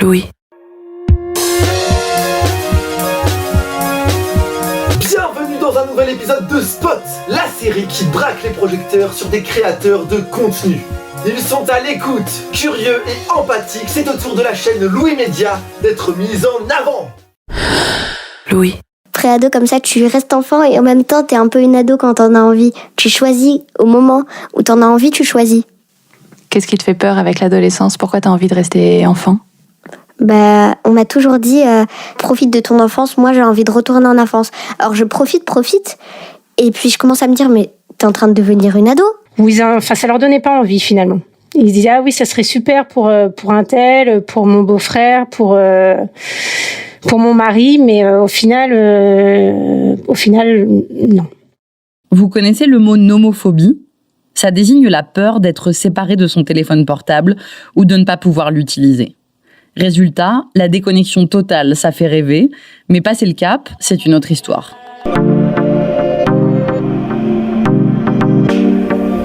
Louis. Bienvenue dans un nouvel épisode de Spot, la série qui braque les projecteurs sur des créateurs de contenu. Ils sont à l'écoute, curieux et empathiques. C'est au tour de la chaîne Louis Média d'être mis en avant. Louis. Pré-ado comme ça, tu restes enfant et en même temps t'es un peu une ado quand t'en as envie. Tu choisis au moment où t'en as envie, tu choisis. Qu'est-ce qui te fait peur avec l'adolescence ? Pourquoi t'as envie de rester enfant ? On m'a toujours dit profite de ton enfance, moi j'ai envie de retourner en enfance. Alors je profite, et puis je commence à me dire mais t'es en train de devenir une ado ? Oui, ça leur donnait pas envie finalement. Ils se disaient ah oui, ça serait super pour un tel, pour mon beau-frère, pour mon mari, mais au final non. Vous connaissez le mot nomophobie ? Ça désigne la peur d'être séparé de son téléphone portable ou de ne pas pouvoir l'utiliser. Résultat, la déconnexion totale, ça fait rêver, mais passer le cap, c'est une autre histoire.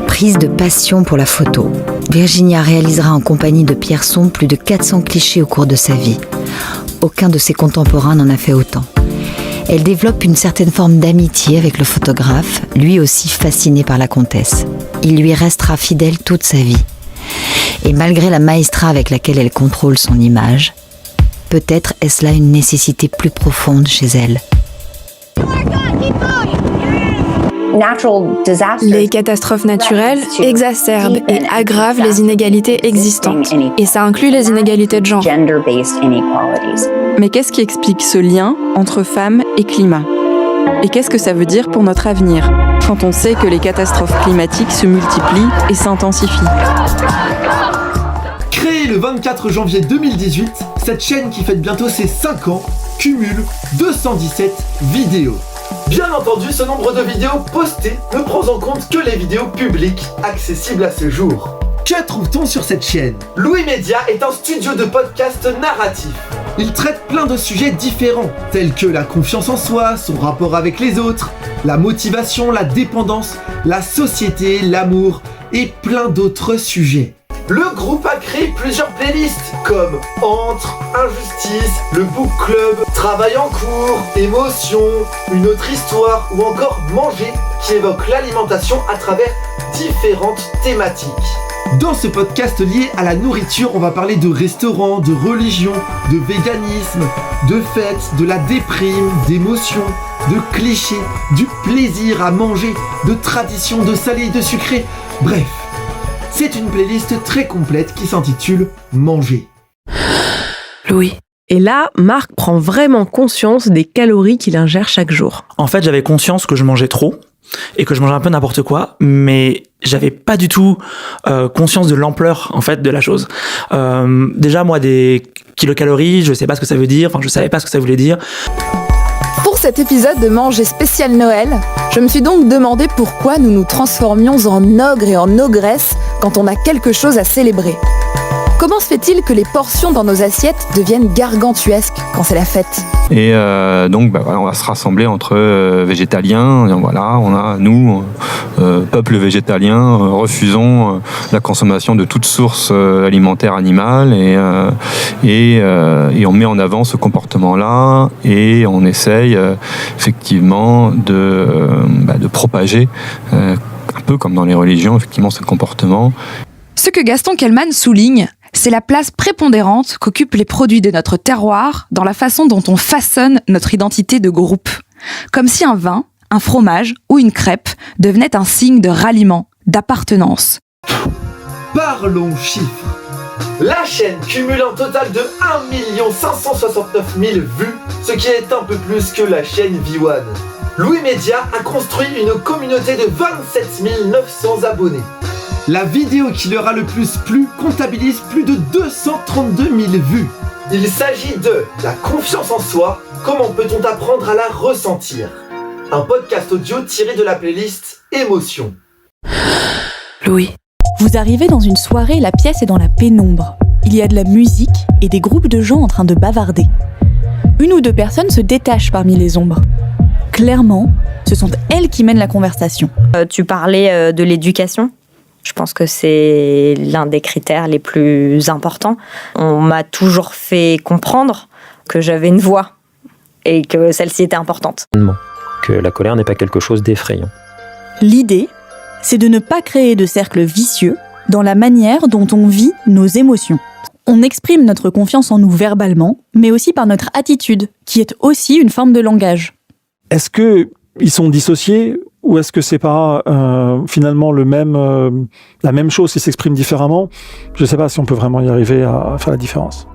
Prise de passion pour la photo. Virginia réalisera en compagnie de Pierson plus de 400 clichés au cours de sa vie. Aucun de ses contemporains n'en a fait autant. Elle développe une certaine forme d'amitié avec le photographe, lui aussi fasciné par la comtesse. Il lui restera fidèle toute sa vie. Et malgré la maestria avec laquelle elle contrôle son image, peut-être est-ce là une nécessité plus profonde chez elle. Les catastrophes naturelles exacerbent et aggravent les inégalités existantes. Et ça inclut les inégalités de genre. Mais qu'est-ce qui explique ce lien entre femmes et climat ? Et qu'est-ce que ça veut dire pour notre avenir, quand on sait que les catastrophes climatiques se multiplient et s'intensifient ? Créée le 24 janvier 2018, cette chaîne qui fête bientôt ses 5 ans cumule 217 vidéos. Bien entendu, ce nombre de vidéos postées ne prend en compte que les vidéos publiques accessibles à ce jour. Que trouve-t-on sur cette chaîne ? Louis Média est un studio de podcast narratif. Il traite plein de sujets différents, tels que la confiance en soi, son rapport avec les autres, la motivation, la dépendance, la société, l'amour et plein d'autres sujets. Le groupe a créé plusieurs playlists comme Entre, Injustice, le Book Club, Travail en cours, Émotion, Une autre histoire ou encore Manger qui évoque l'alimentation à travers différentes thématiques. Dans ce podcast lié à la nourriture, on va parler de restaurants, de religion, de véganisme, de fêtes, de la déprime, d'émotions, de clichés, du plaisir à manger, de traditions, de salé et de sucré, bref. C'est une playlist très complète qui s'intitule Manger. Louis. Et là, Marc prend vraiment conscience des calories qu'il ingère chaque jour. En fait, j'avais conscience que je mangeais trop et que je mangeais un peu n'importe quoi, mais j'avais pas du tout conscience de l'ampleur en fait de la chose. Déjà, moi, des kilocalories, je sais pas ce que ça veut dire. Enfin, je savais pas ce que ça voulait dire. Pour cet épisode de Manger spécial Noël, je me suis donc demandé pourquoi nous nous transformions en ogres et en ogresses quand on a quelque chose à célébrer. Comment se fait-il que les portions dans nos assiettes deviennent gargantuesques quand c'est la fête ? Et donc, on va se rassembler entre végétaliens. Et voilà, on a, nous, peuple végétalien, refusons la consommation de toute source alimentaire animale et on met en avant ce comportement-là et on essaye effectivement de propager, un peu comme dans les religions, effectivement, ce comportement. Ce que Gaston Kellman souligne, c'est la place prépondérante qu'occupent les produits de notre terroir dans la façon dont on façonne notre identité de groupe. Comme si un vin, un fromage ou une crêpe devenait un signe de ralliement, d'appartenance. Parlons chiffres. La chaîne cumule un total de 1 569 000 vues, ce qui est un peu plus que la chaîne V1. Louis Média a construit une communauté de 27 900 abonnés. La vidéo qui leur a le plus plu comptabilise plus de 232 000 vues. Il s'agit de la confiance en soi, comment peut-on apprendre à la ressentir ? Un podcast audio tiré de la playlist Émotion. Louis. Vous arrivez dans une soirée, la pièce est dans la pénombre. Il y a de la musique et des groupes de gens en train de bavarder. Une ou deux personnes se détachent parmi les ombres. Clairement, ce sont elles qui mènent la conversation. Tu parlais de l'éducation ? Je pense que c'est l'un des critères les plus importants. On m'a toujours fait comprendre que j'avais une voix et que celle-ci était importante. Que la colère n'est pas quelque chose d'effrayant. L'idée, c'est de ne pas créer de cercle vicieux dans la manière dont on vit nos émotions. On exprime notre confiance en nous verbalement, mais aussi par notre attitude, qui est aussi une forme de langage. Est-ce qu'ils sont dissociés ou est-ce que c'est pas finalement la même chose qui s'exprime différemment ? Je ne sais pas si on peut vraiment y arriver à faire la différence.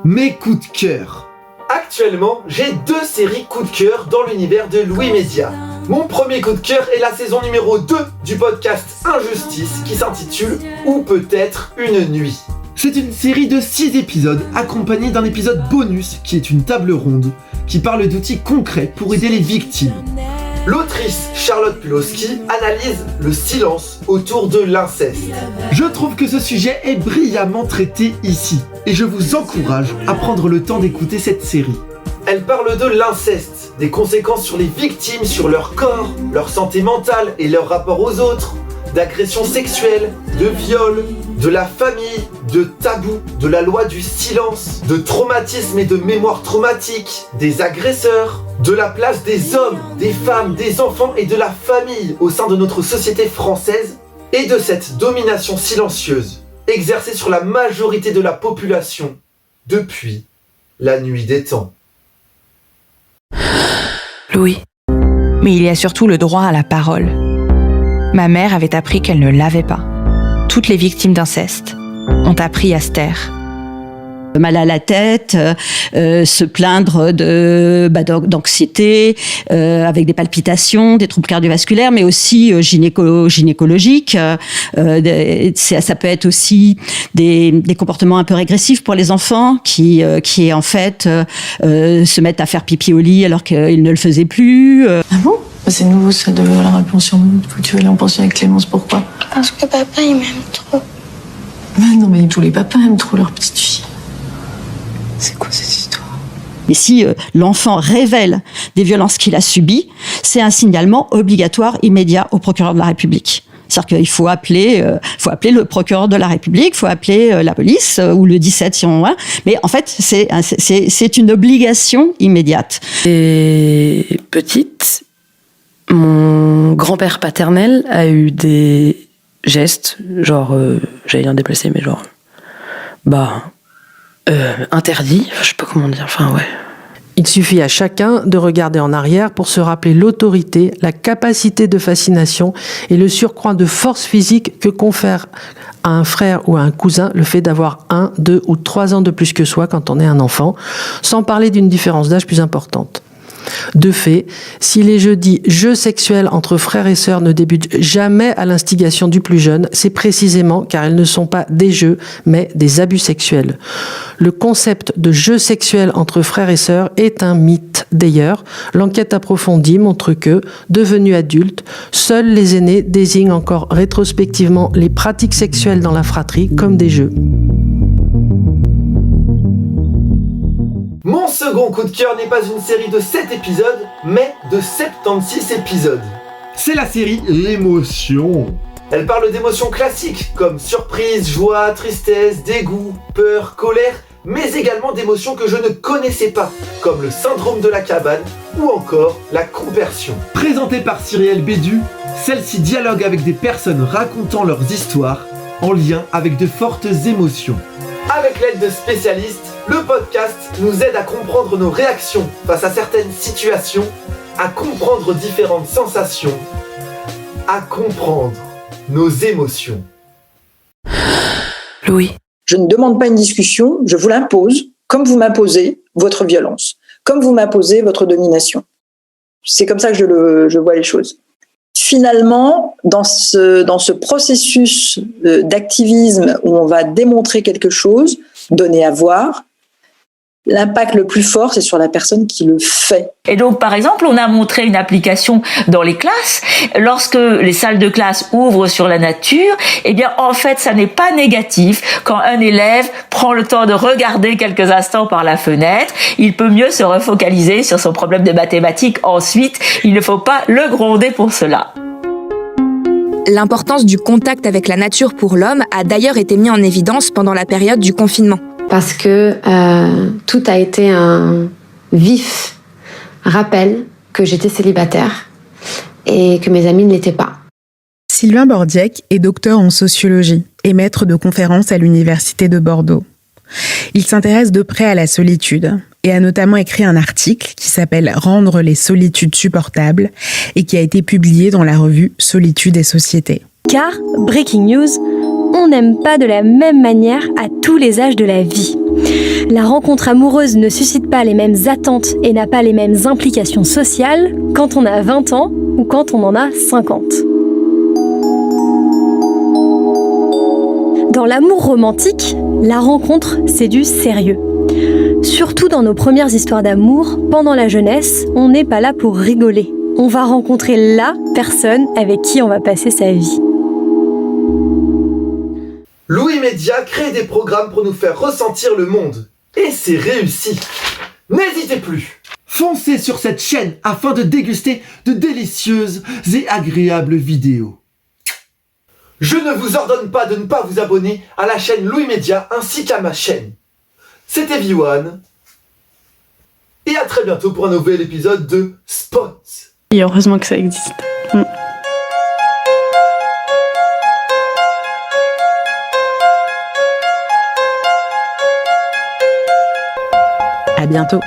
Mes coups de cœur. Actuellement, j'ai 2 séries coup de cœur dans l'univers de Louis Média. Mon premier coup de cœur est la saison numéro 2 du podcast Injustice qui s'intitule « Ou peut-être une nuit ». C'est une série de 6 épisodes accompagnée d'un épisode bonus qui est une table ronde qui parle d'outils concrets pour aider les victimes. L'autrice Charlotte Pulowski analyse le silence autour de l'inceste. Je trouve que ce sujet est brillamment traité ici et je vous encourage à prendre le temps d'écouter cette série. Elle parle de l'inceste, des conséquences sur les victimes, sur leur corps, leur santé mentale et leur rapport aux autres, d'agressions sexuelles, de viols, de la famille, de tabous, de la loi du silence, de traumatisme et de mémoire traumatique, des agresseurs, de la place des hommes, des femmes, des enfants et de la famille au sein de notre société française et de cette domination silencieuse exercée sur la majorité de la population depuis la nuit des temps. Louis. Mais il y a surtout le droit à la parole. Ma mère avait appris qu'elle ne l'avait pas. Toutes les victimes d'inceste ont appris à se taire. Mal à la tête, se plaindre d'anxiété, avec des palpitations, des troubles cardiovasculaires, mais aussi gynécologiques. Ça peut être aussi des comportements un peu régressifs pour les enfants qui en fait se mettent à faire pipi au lit alors qu'ils ne le faisaient plus. Ah bon ? C'est nouveau ça de aller en pension. Tu veux aller en pension avec Clémence, pourquoi ? Parce que papa il m'aime trop. Mais non mais tous les papas aiment trop leur petite fille. C'est quoi cette histoire ? Mais si l'enfant révèle des violences qu'il a subies, c'est un signalement obligatoire immédiat au procureur de la République. C'est-à-dire qu'il faut appeler le procureur de la République, il faut appeler la police ou le 17 si on veut. Mais en fait, c'est une obligation immédiate. Et petite, mon grand-père paternel a eu des gestes, genre, j'allais dire déplacés, mais genre, interdit, je sais pas comment dire, enfin ouais. Il suffit à chacun de regarder en arrière pour se rappeler l'autorité, la capacité de fascination et le surcroît de force physique que confère à un frère ou à un cousin le fait d'avoir 1, 2 ou 3 ans de plus que soi quand on est un enfant, sans parler d'une différence d'âge plus importante. De fait, si les jeux sexuels entre frères et sœurs ne débutent jamais à l'instigation du plus jeune, c'est précisément car ils ne sont pas des jeux, mais des abus sexuels. Le concept de jeu sexuel entre frères et sœurs est un mythe. D'ailleurs, l'enquête approfondie montre que, devenus adultes, seuls les aînés désignent encore rétrospectivement les pratiques sexuelles dans la fratrie comme des jeux. Mon second coup de cœur n'est pas une série de 7 épisodes, mais de 76 épisodes. C'est la série L'émotion. Elle parle d'émotions classiques comme surprise, joie, tristesse, dégoût, peur, colère, mais également d'émotions que je ne connaissais pas, comme le syndrome de la cabane ou encore la compersion. Présentée par Cyrielle Bédu, celle-ci dialogue avec des personnes racontant leurs histoires en lien avec de fortes émotions. Avec l'aide de spécialistes, le podcast nous aide à comprendre nos réactions face à certaines situations, à comprendre différentes sensations, à comprendre nos émotions. Louis. Je ne demande pas une discussion, je vous l'impose, comme vous m'imposez votre violence, comme vous m'imposez votre domination. C'est comme ça que je vois les choses. Finalement, dans ce processus d'activisme où on va démontrer quelque chose, donner à voir, l'impact le plus fort, c'est sur la personne qui le fait. Et donc, par exemple, on a montré une application dans les classes. Lorsque les salles de classe ouvrent sur la nature, eh bien, en fait, ça n'est pas négatif. Quand un élève prend le temps de regarder quelques instants par la fenêtre, il peut mieux se refocaliser sur son problème de mathématiques. Ensuite, il ne faut pas le gronder pour cela. L'importance du contact avec la nature pour l'homme a d'ailleurs été mise en évidence pendant la période du confinement. Parce que tout a été un vif rappel que j'étais célibataire et que mes amis ne l'étaient pas. Sylvain Bordiec est docteur en sociologie et maître de conférences à l'Université de Bordeaux. Il s'intéresse de près à la solitude et a notamment écrit un article qui s'appelle « Rendre les solitudes supportables » et qui a été publié dans la revue Solitude et Société. Car, breaking news, on n'aime pas de la même manière à tous les âges de la vie. La rencontre amoureuse ne suscite pas les mêmes attentes et n'a pas les mêmes implications sociales quand on a 20 ans ou quand on en a 50. Dans l'amour romantique, la rencontre, c'est du sérieux. Surtout dans nos premières histoires d'amour, pendant la jeunesse, on n'est pas là pour rigoler. On va rencontrer la personne avec qui on va passer sa vie. Louis Média crée des programmes pour nous faire ressentir le monde. Et c'est réussi. N'hésitez plus. Foncez sur cette chaîne afin de déguster de délicieuses et agréables vidéos. Je ne vous ordonne pas de ne pas vous abonner à la chaîne Louis Média ainsi qu'à ma chaîne. C'était V1. Et à très bientôt pour un nouvel épisode de Spot. Et heureusement que ça existe. À bientôt.